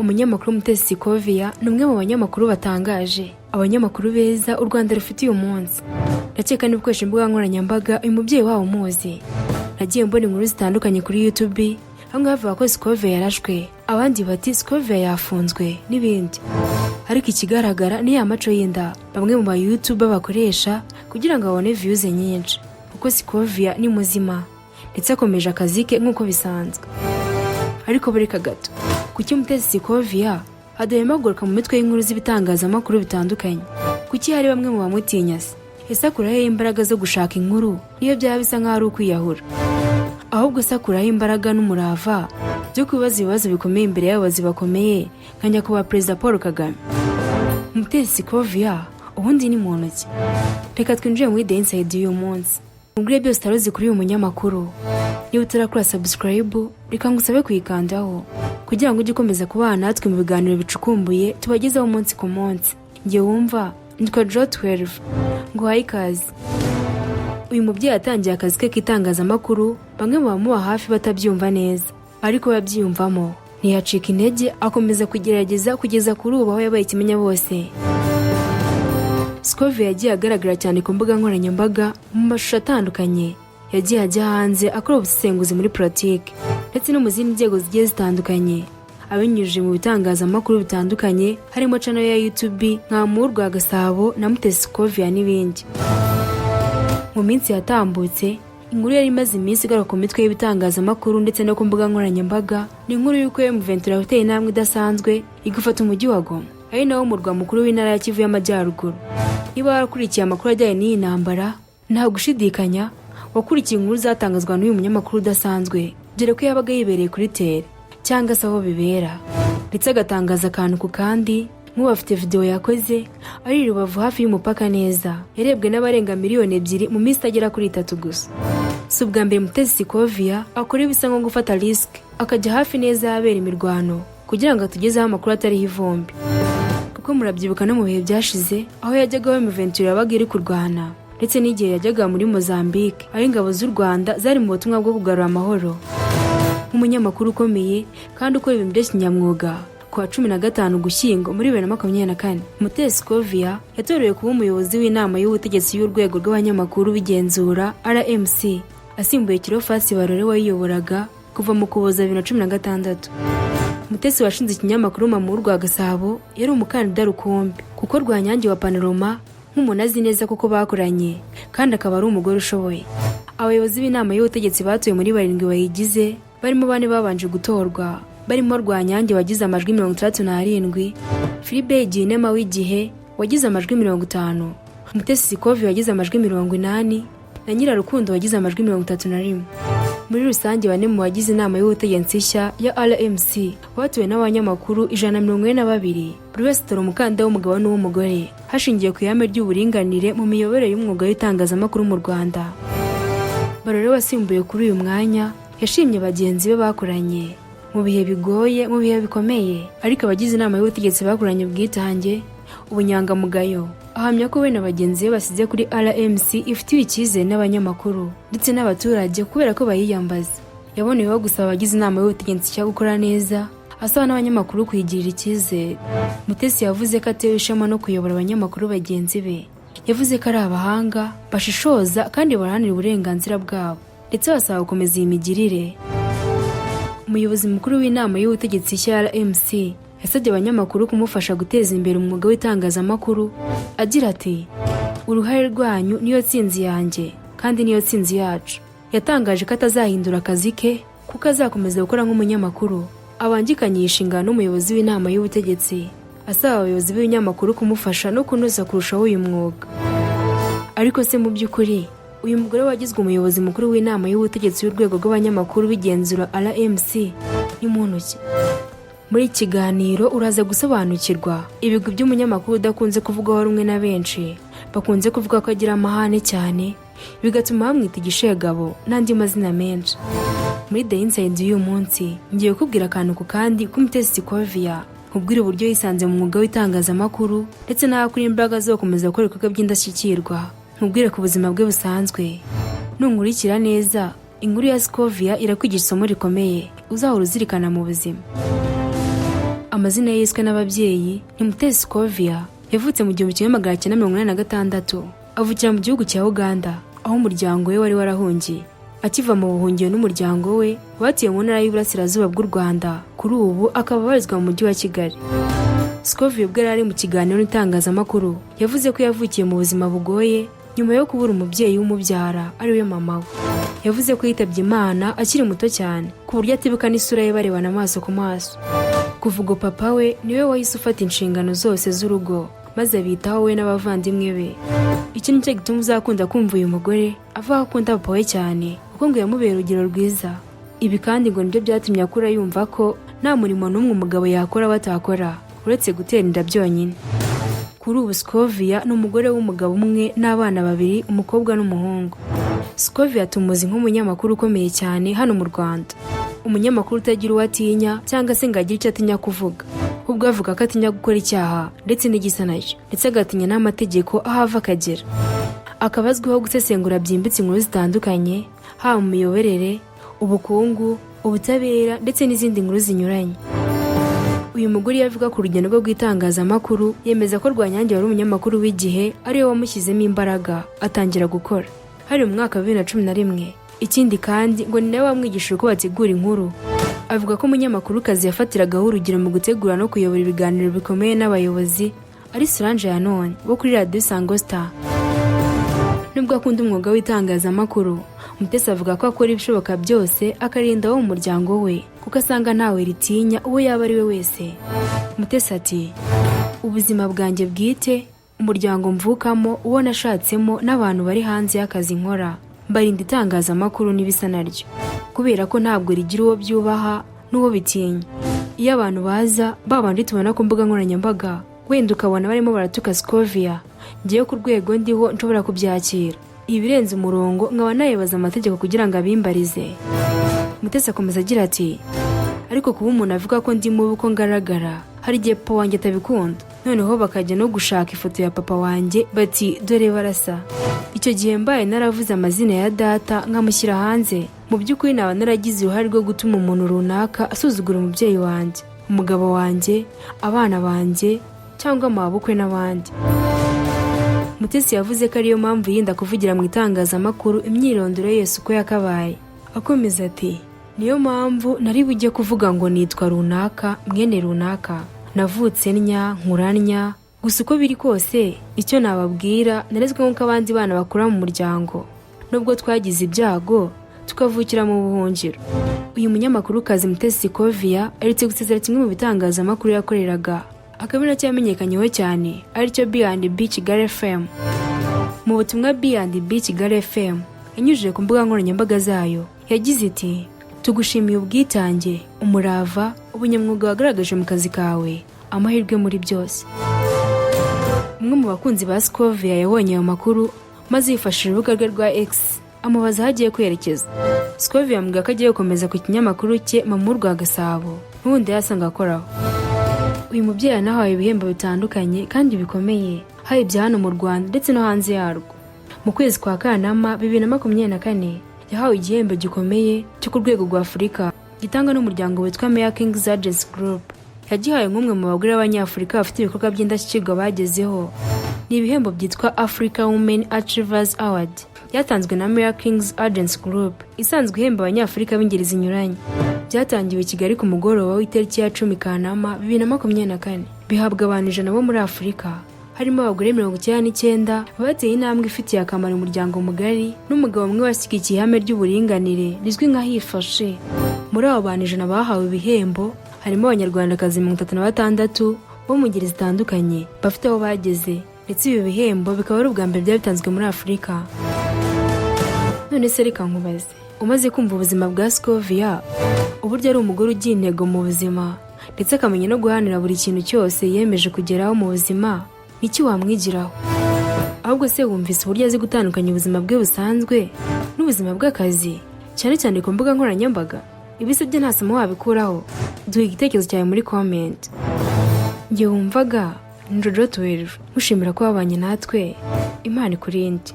umunyamakuru Mutesi Scovia ni umwe mu banyamakuru batangaje, abanyamakuru beza u Rwanda rufite uyu munsi. Ndakeka n'ibikoresho imbuga nkoranyambaga uyu mubyeyi wabo umuzi. Nagiye mbona inkuru zitandukanye kuri YouTube, bamwe bavuga ko Scovia yarashwe, abandi bati Scovia yafunzwe n'ibindi. Ariko ikigaragara ni ya maco y'inda bamwe mu ba YouTube bakoresha kugira ngo babone views nyinshi, kuko Scovia ni muzima ndetse akomeje akazi ke nk'uko bisanzwe. Ariko bureka gato, kuki Mutesi Scovia adahemaguruka mu mitwe y'inkuru z'ibitangazamakuru bitandukanye? Kuki hari bamwe mu bamutinya se? Ese akuraho imbaraga zo gushaka inkuru niyo byaba bisa nk'aho ari ukwiyahura? Ahubwo se akuraho imbaraga n'umurava byo kubaza ibibazo bikomeye imbere y'abayobozi bakomeye nka nyakubahwa Perezida Paul Kagame? Mutesi Scovia ubundi ni muntu ki? Reka twinjire muri The Inside y'uyu munsi. Mugire byose utaruzi kuri uyu munyamakuru. Niba utarakora subscribe, reka ngusabe kuyikandaho kugira ngo ujye ukomeza kubana natwe mu biganiro bicukumbuye tubagezaho umunsi ku munsi. Nge wumva nitwa Jo12 ngo hayi ikaze. Uyu mubyeyi atangiye akazi ke k'itangazamakuru, bamwe mu bamuba hafi batabyumva neza, ariko babyiyumvamo ntiyacika intege, akomeza kugerageza kugeza kuri ubu aho yabaye ikimenya bose. Scovia yagiye agaragara cyane ku mbuga nkoranyambaga mu mashusho atandukanye, yagiye ajya hanze akora ubusesenguzi muri politiki ndetse no mu zindi nzego zigiye zitandukanye, abinyujije mu bitangazamakuru bitandukanye harimo channel ya YouTube nka Agashya na Mutesi Scovia n'ibindi. Mu minsi yatambutse, inkuru yari imaze iminsi igaruka ku mitwe y'ibitangazamakuru ndetse no ku mbuga nkoranyambaga ni inkuru y'uko M23 yateye intambwe idasanzwe igafata umujyi wa Goma, ari nawo murwa mukuru w'intara ya Kivu y'Amajyaruguru. Niba warakurikiye amakuru ajyanye n'iyi ntambara, nta gushidikanya wakurikiye inkuru zatangazwa n'uyu munyamakuru udasanzwe, dore ko yabaga yibereye kuri tere cyangwa se aho bibera, ndetse agatangaza akantu ku kandi. Nk'ubu afite video yakoze ari i Rubavu hafi y'umupaka neza, yarebwe n'abarenga miliyoni 2 mu minsi itagera kuri 3 gusa. Si ubwa mbere Mutesi Scovia akora ibisa nko gufata risk akajya hafi neza y'abera imirwano kugira ngo atugezeho amakuru atariho ivumbi, kuko murabyibuka no mu bihe byashize aho yajyaga aho M23 yabaga iri kurwana, ndetse n'igihe yajyaga muri Mozambique aho ingabo z'u Rwanda zari mu butumwa bwo kugarura amahoro. Nk'umunyamakuru ukomeye kandi ukora ibintu by'ikinyamwuga, ku wa 15 Ugushyingo muri 2024 Mutesi Scovia yatorewe kuba umuyobozi w'inama y'ubutegetsi y'urwego rw'abanyamakuru bigenzura RMC, asimbuye Kirofasi Barore wayiyoboraga kuva mu Kuboza 2016. Mutesi washinze ikinyamakuru Agashya yari umukandida rukumbi, kuko Rwanyange wa Panorama nk'umuntu azi neza kuko bakoranye kandi akaba ari umugore ushoboye. Abayobozi b'inama y'ubutegetsi batuye muri 7 bayigize, barimo 4 babanje gutorwa, barimo Rwanyange wagize amajwi 37, Philibert Ginema w'igihe wagize amajwi 50, Mutesi Scovia wagize amajwi 80 na Nyirarukundo wagize amajwi 31. Muri rusange 4 mu bagize inama y'ubutegetsi nshya ya RMC batuwe n'abanyamakuru 142, buri wese atora umukandida w'umugabo n'uw'umugore hashingiye ku ihame ry'uburinganire mu miyoborere y'umwuga w'itangazamakuru mu Rwanda. Barore wasimbuye kuri uyu mwanya yashimye bagenzi be bakoranye mu bihe bigoye, mu bihe bikomeye, ariko abagize inama y'ubutegetsi bakoranye ubwitange, ubunyangamugayo. Ahamya ko we na bagenzi be basize kuri RMC ifitiwe icyizere n'abanyamakuru ndetse n'abaturage kubera ko bayiyambaza. Yaboneyeho gusaba abagize inama y'ubutegetsi cyo gukora neza, asaba n'abanyamakuru kuyigirira icyizere. Mutesi yavuze ko atewe ishema no kuyobora abanyamakuru bagenzi be. Yavuze ko ari abahanga, bashishoza kandi baharanira uburenganzira bwabo, ndetse basaba gukomeza iyi migirire. Umuyobozi mukuru w'inama y'ubutegetsi cya RMC yasabye abanyamakuru kumufasha guteza imbere umwuga w'itangazamakuru, agira ati uruhare rwanyu niyo tsinzi yanjye kandi niyo tsinzi yacu. Yatangaje ko atazahindura akazi ke kuko azakomeza gukora nk'umunyamakuru, abangikanye inshingano n'umuyobozi w'inama y'ubutegetsi, asaba abayobozi b'ibinyamakuru kumufasha no kunoza kurushaho uyu mwuga. Ariko se mu by'ukuri uyu mugore wagizwe umuyobozi mukuru w'inama y'ubutegetsi y'urwego rw'abanyamakuru bigenzura RMC ni muntu ki? Muri iki kiganiro uraza gusobanukirwa ibigwi by'umunyamakuru udakunze kuvugwaho rumwe na benshi, bakunze kuvuga ko agira amahane cyane, bigatuma bamwita igishegabo n'andi mazina menshi. Muri The Inside y'uyu munsi ngiye kukubwira akantu ku kandi ko Mutesi Scovia, nkubwira uburyo yisanze mu mwuga w'itangazamakuru ndetse n'aho akura imbaraga zo gukomeza gukora ibikorwa by'indashyikirwa. Nkubwire ku buzima bwe busanzwe. Nunkurikira neza, inkuru ya Scovia irakwigisha isomo rikomeye uzahora uzirikana mu buzima. Amazina ye yiswe n'ababyeyi ni Mutesi Scovia. Yavutse mu 1986. Avukira mu gihugu cya Uganda, aho umuryango we wari warahungiye. Akiva mu buhungiro n'umuryango we batuye mu ntara y'Iburasirazuba bw'u Rwanda. Kuri ubu akaba abarizwa mu mujyi wa Kigali. Scovia ubwo yari mu kiganiro n'itangazamakuru yavuze ko yavukiye mu buzima bugoye nyuma yo kubura umubyeyi w'umubyara ari we mama we. Yavuze ko yitabye Imana akiri muto cyane ku buryo atibuka n'isura ye barebana amaso ku maso. Kuva ubwo papa we niwe wahise ufata inshingano zose z'urugo maze abitaho we n'abavandimwe be. Iki nicyo gituma uzakunda kumva uyu mugore avuga ko akunda papa we cyane kuko ngo yamubera urugero rwiza. Ibi kandi ngo nibyo byatumye akura yumva ko nta murimo n'umwe umugabo yakora batakora uretse gutera inda byonyine. Kuri ubu Scovia ni umugore w'umugabo umwe n'abana babiri, umukobwa n'umuhungu. Scovia tumuzi nk'umunyamakuru ukomeye cyane hano mu Rwanda. Umunyamakuru utagira uwo atinya cyangwa se ngo agire icyo atinya kuvuga. Ubwo avuga ko atinya gukora icyaha ndetse n'igisa nacyo, ndetse agatinya n'amategeko aho ava akagera. Akaba azwiho gusesengura byimbitse inkuru zitandukanye, haba mu miyoborere, ubukungu, ubutabera ndetse n'izindi nkuru zinyuranye. Uyu mugore yavuga ku rugendo rwo rw'itangazamakuru yemeza ko Rwanyange wari umunyamakuru w'igihe ariwe wamushyizemo imbaraga atangira gukora hari mu mwaka wa 2011. Ikindi kandi ngo ni nawe wamwigishije uko bategura inkuru. Avuga ko umunyamakuru-kazi yafatiragaho urugero mu gutegura no kuyobora ibiganiro bikomeye n'abayobozi ari Solange ya none wo kuri Radio Isango Star. Nubwo akunda umwuga w'itangazamakuru, Mutesi avuga ko akora ibishoboka byose akarinda abo mu muryango we kuko asanga ntawe ritinya uwo yaba ari we wese. Mutesi ati, ubuzima bwanjye bwite, umuryango mvukamo, uwo nashatsemo n'abantu bari hanze y'akazi nkora, mbarinda itangazamakuru n'ibisa naryo kubera ko ntabwo rigira uwo byubaha n'uwo bitinya. Iyo abantu baza babandi tubona ku mbuga nkoranyambaga wenda ukabona barimo baratuka Scovia, ngiye ku rwego ndiho nshobora kubyakira. Ibirenze umurongo nkaba nayebaza amategeko kugira ngo abimbarize. Mutesi akomeza agira ati, ariko kuba umuntu avuga ko ndi mubi uko ngaragara, hari igihe papa wanjye atabikunda, noneho bakajya no gushaka ifoto ya papa wanjye bati dore barasa. Icyo gihe mbaye naravuze amazina ya data nkamushyira hanze, mu by'ukuri naba naragize uruhare rwo gutuma umuntu runaka asuzugura umubyeyi wanjye, umugabo wanjye, abana banjye cyangwa amabukwe n'abandi. Mutesi yavuze ko ariyo mpamvu yinda kuvugira mu itangazamakuru imyirondoro yose uko yakabaye. Akomeza ati, niyo mpamvu nari bujye kuvuga ngo nitwa runaka mwene runaka, navutse nya nkuranya, gusa uko biri kose icyo nababwira narezwe nk'uko abandi bana bakura mu muryango, nubwo twagize ibyago tukavukira mu buhungiro. Uyu munyamakuru-kazi Mutesi Scovia aherutse gusezera kimwe mu bitangazamakuru yakoreraga, akaba cyamenyekanyeho cyane aricyo B&B Kigali FM. Mu butumwa B&B Kigali FM yanyujije ku mbuga nkoranyambaga zayo yagize iti, tugushimiye ubwitange, umurava, ubunyamwuga wagaragaje mu kazi kawe, amahirwe muri byose. Umwe mu bakunzi ba Scovia yabonye ayo makuru maze yifashishije urubuga rwe rwa X amubaza aho agiye kwerekeza. Scovia amubwira ko agiye gukomeza ku kinyamakuru cye mu rwa Gasabo n'ubundi yasanga akoraho. Uyu mubyeyi yanahawe ibihembo bitandukanye kandi bikomeye, haba ibya hano mu Rwanda ndetse no hanze yarwo. Mu kwezi kwa Kanama 2024 yahawe igihembo gikomeye cyo ku rwego rwa Afurika gitangwa n'umuryango witwa Mayor King's Agency Group. Yagihawe nk'umwe mu bagore b'Abanyafurika bafite ibikorwa by'indashyikirwa bagezeho. Ni ibihembo byitwa Africa Women Achievers Award yatanzwe na Mayor King's Agency Group, isanzwe ihemba Abanyafurika b'ingeri zinyuranye. Byatangiwe i Kigali ku mugoroba w'itariki ya 10 Kanama 2024. Bihabwa abantu 100 bo muri Afurika, harimo abagore 99 bateye intambwe ifitiye akamaro umuryango mugari n'umugabo umwe washyigikiye ihame ry'uburinganire rizwi nka hifashe. Muri abo bantu 100 bahawe ibihembo harimo Abanyarwandakazi 36 bo mu ngeri zitandukanye bafite aho bageze, ndetse ibi bihembo bikaba ari ubwa mbere byatanzwe muri Afurika. None se reka nkubaze, umaze kumva ubuzima bwa Scovia, uburyo ari umugore ugiye intego mu buzima ndetse akamenya no guhanira buri kintu cyose yemeje kugeraho mu buzima, niki wamwigiraho? Ahubwo se wumvise uburyo azi gutandukanya ubuzima bwe busanzwe n'ubuzima bw'akazi, cyane cyane ku mbuga nkoranyambaga? Ibisabye nta somo wabikuraho? Duha igitekerezo cyawe muri comment. Njye wumvaga Njojo Tuweru, mushimira ko wabanye natwe, Imana ikurinde.